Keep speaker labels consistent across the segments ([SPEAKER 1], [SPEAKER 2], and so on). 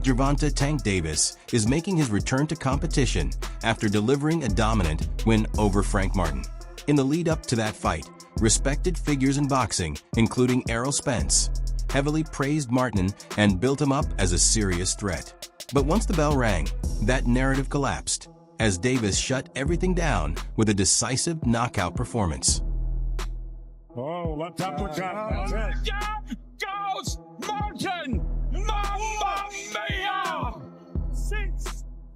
[SPEAKER 1] Gervonta "Tank" Davis is making his return to competition after delivering a dominant win over Frank Martin. In the lead-up to that fight, respected figures in boxing, including Errol Spence, heavily praised Martin and built him up as a serious threat. But once the bell rang, that narrative collapsed as Davis shut everything down with a decisive knockout performance.
[SPEAKER 2] Oh, let's goes Martin! Mamma mia!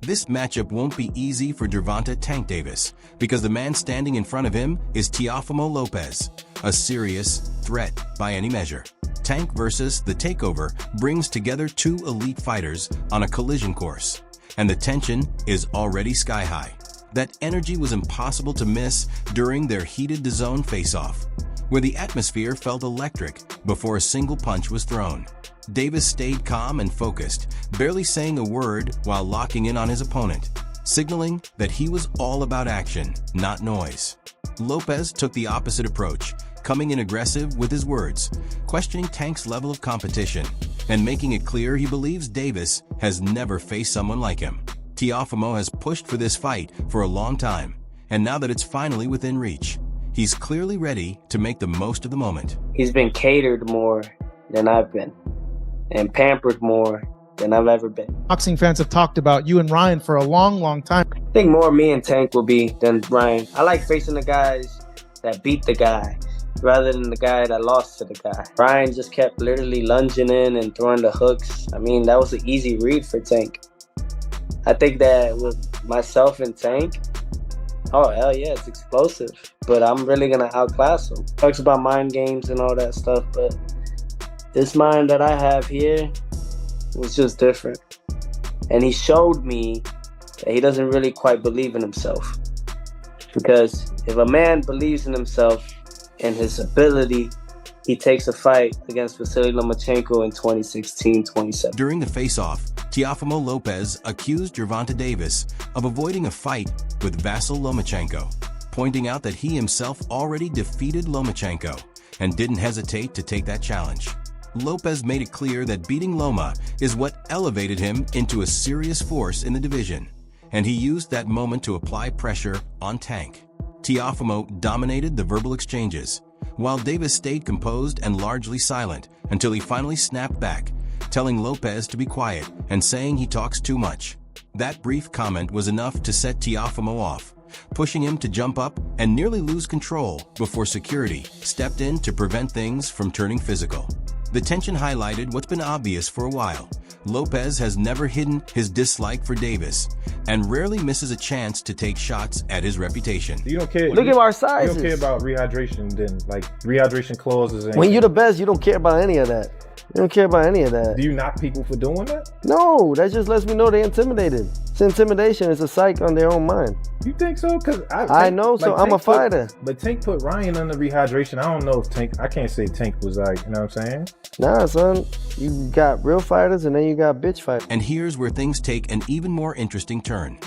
[SPEAKER 1] This matchup won't be easy for Gervonta "Tank" Davis because the man standing in front of him is Teofimo Lopez, a serious threat by any measure. Tank versus The Takeover brings together two elite fighters on a collision course, and the tension is already sky high. That energy was impossible to miss during their heated DAZN face-off, where the atmosphere felt electric before a single punch was thrown. Davis stayed calm and focused, barely saying a word while locking in on his opponent, signaling that he was all about action, not noise. Lopez took the opposite approach, coming in aggressive with his words, questioning Tank's level of competition, and making it clear he believes Davis has never faced someone like him. Teofimo has pushed for this fight for a long time, and now that it's finally within reach, he's clearly ready to make the most of the moment.
[SPEAKER 3] He's been catered more than I've been, and pampered more than I've ever been.
[SPEAKER 4] Boxing fans have talked about you and Ryan for a long time.
[SPEAKER 3] I think more me and Tank will be than Ryan. I like facing the guys that beat the guy rather than the guy that lost to the guy. Ryan just kept literally lunging in and throwing the hooks. I mean, that was an easy read for Tank. I think that with myself and Tank, oh, hell yeah, it's explosive. But I'm really going to outclass him. Talks about mind games and all that stuff, but this mind that I have here was just different. And he showed me that he doesn't really quite believe in himself. Because if a man believes in himself and his ability, he takes a fight against Vasily Lomachenko in 2016-27.
[SPEAKER 1] During the face-off, Teofimo Lopez accused Gervonta Davis of avoiding a fight with Vasily Lomachenko, pointing out that he himself already defeated Lomachenko and didn't hesitate to take that challenge. Lopez made it clear that beating Loma is what elevated him into a serious force in the division, and he used that moment to apply pressure on Tank. Teofimo dominated the verbal exchanges, while Davis stayed composed and largely silent until he finally snapped back, telling Lopez to be quiet and saying he talks too much. That brief comment was enough to set Teofimo off, pushing him to jump up and nearly lose control before security stepped in to prevent things from turning physical. The tension highlighted what's been obvious for a while. Lopez has never hidden his dislike for Davis and rarely misses a chance to take shots at his reputation.
[SPEAKER 5] You don't care.
[SPEAKER 3] Look at our sizes.
[SPEAKER 5] You don't care about rehydration then, like rehydration clauses. And
[SPEAKER 3] when you're the best, you don't care about any of that. You don't care about any of that.
[SPEAKER 5] Do you knock people for doing that?
[SPEAKER 3] No, that just lets me know they're intimidated. It's intimidation. It's a psych on their own mind.
[SPEAKER 5] You think so? Because
[SPEAKER 3] I know, so I'm a fighter.
[SPEAKER 5] But Tank put Ryan under rehydration. I don't know if Tank, I can't say Tank was like, you know what I'm saying?
[SPEAKER 3] Nah, son. You got real fighters and then you got bitch fighters.
[SPEAKER 1] And here's where things take an even more interesting turn.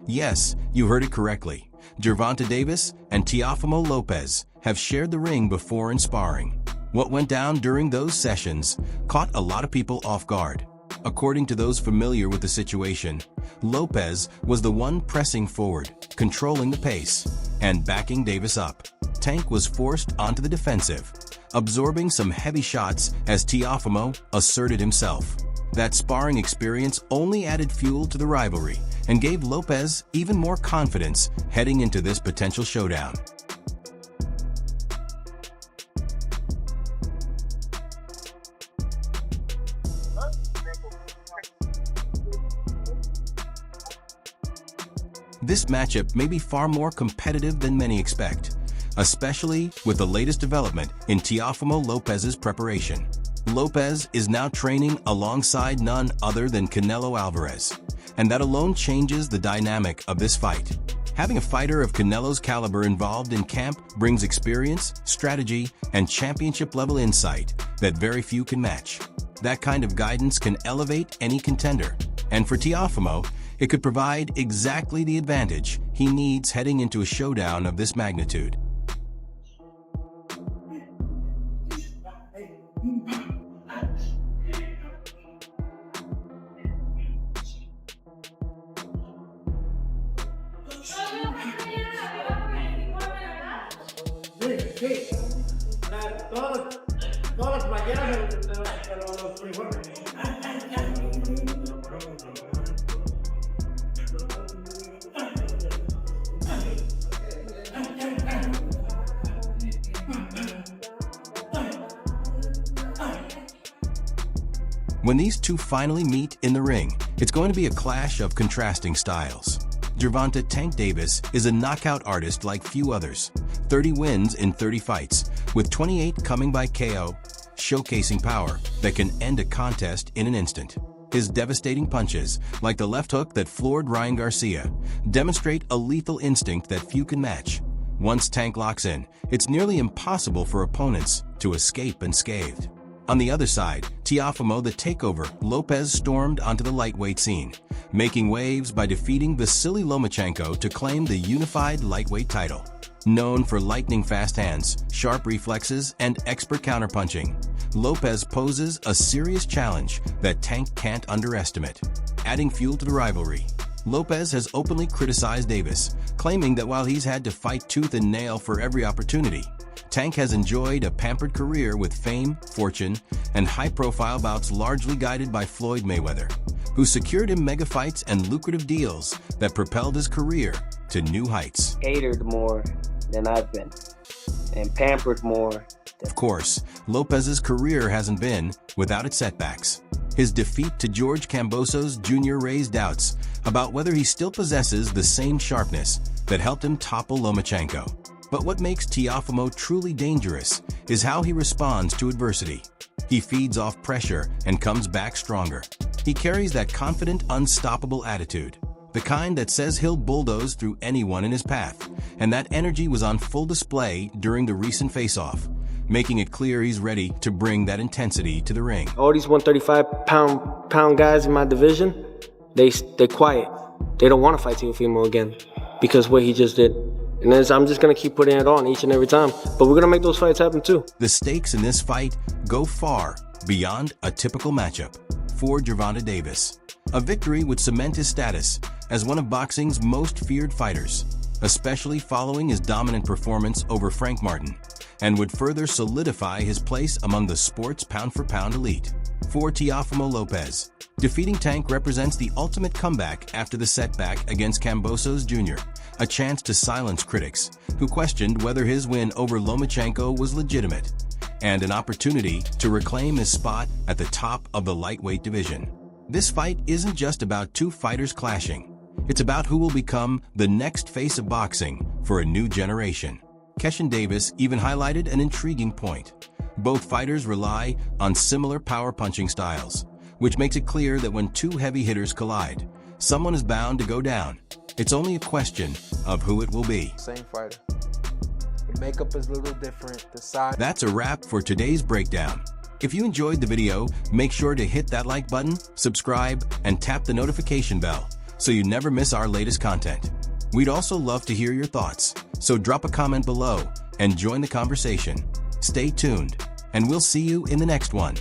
[SPEAKER 1] Yes, you heard it correctly. Gervonta Davis and Teofimo Lopez have shared the ring before in sparring. What went down during those sessions caught a lot of people off guard. According to those familiar with the situation, Lopez was the one pressing forward, controlling the pace, and backing Davis up. Tank was forced onto the defensive, absorbing some heavy shots as Teofimo asserted himself. That sparring experience only added fuel to the rivalry and gave Lopez even more confidence heading into this potential showdown. This matchup may be far more competitive than many expect, especially with the latest development in Teofimo Lopez's preparation. Lopez is now training alongside none other than Canelo Alvarez, and that alone changes the dynamic of this fight. Having a fighter of Canelo's caliber involved in camp brings experience, strategy, and championship-level insight that very few can match. That kind of guidance can elevate any contender, and for Teofimo, it could provide exactly the advantage he needs heading into a showdown of this magnitude.
[SPEAKER 6] Todas las playeras de los uniformes.
[SPEAKER 1] When these two finally meet in the ring, it's going to be a clash of contrasting styles. Gervonta "Tank" Davis is a knockout artist like few others. 30 wins in 30 fights, with 28 coming by KO, showcasing power that can end a contest in an instant. His devastating punches, like the left hook that floored Ryan Garcia, demonstrate a lethal instinct that few can match. Once Tank locks in, it's nearly impossible for opponents to escape unscathed. On the other side, Teofimo the Takeover Lopez stormed onto the lightweight scene, making waves by defeating Vasily Lomachenko to claim the unified lightweight title. Known for lightning-fast hands, sharp reflexes, and expert counterpunching, Lopez poses a serious challenge that Tank can't underestimate. Adding fuel to the rivalry, Lopez has openly criticized Davis, claiming that while he's had to fight tooth and nail for every opportunity, Tank has enjoyed a pampered career with fame, fortune, and high-profile bouts largely guided by Floyd Mayweather, who secured him mega fights and lucrative deals that propelled his career to new heights.
[SPEAKER 3] Hated more than I've been, and pampered more.
[SPEAKER 1] Of course, Lopez's career hasn't been without its setbacks. His defeat to George Kambosos Jr. raised doubts about whether he still possesses the same sharpness that helped him topple Lomachenko. But what makes Teofimo truly dangerous is how he responds to adversity. He feeds off pressure and comes back stronger. He carries that confident, unstoppable attitude, the kind that says he'll bulldoze through anyone in his path, and that energy was on full display during the recent face-off, making it clear he's ready to bring that intensity to the ring.
[SPEAKER 3] All these 135-pound guys in my division, they're quiet. They don't want to fight Teofimo again because what he just did. And I'm just going to keep putting it on each and every time. But we're going to make those fights happen too.
[SPEAKER 1] The stakes in this fight go far beyond a typical matchup for Gervonta Davis. A victory would cement his status as one of boxing's most feared fighters, especially following his dominant performance over Frank Martin, and would further solidify his place among the sport's pound-for-pound elite. For Teofimo Lopez, defeating Tank represents the ultimate comeback after the setback against Kambosos Jr., a chance to silence critics who questioned whether his win over Lomachenko was legitimate, and an opportunity to reclaim his spot at the top of the lightweight division. This fight isn't just about two fighters clashing. It's about who will become the next face of boxing for a new generation. Keshin Davis even highlighted an intriguing point. Both fighters rely on similar power-punching styles, which makes it clear that when two heavy hitters collide, someone is bound to go down. It's only a question of who it will be.
[SPEAKER 7] Same fighter. The makeup is a little different. The size.
[SPEAKER 1] That's a wrap for today's breakdown. If you enjoyed the video, make sure to hit that like button, subscribe, and tap the notification bell so you never miss our latest content. We'd also love to hear your thoughts, so drop a comment below and join the conversation. Stay tuned, and we'll see you in the next one.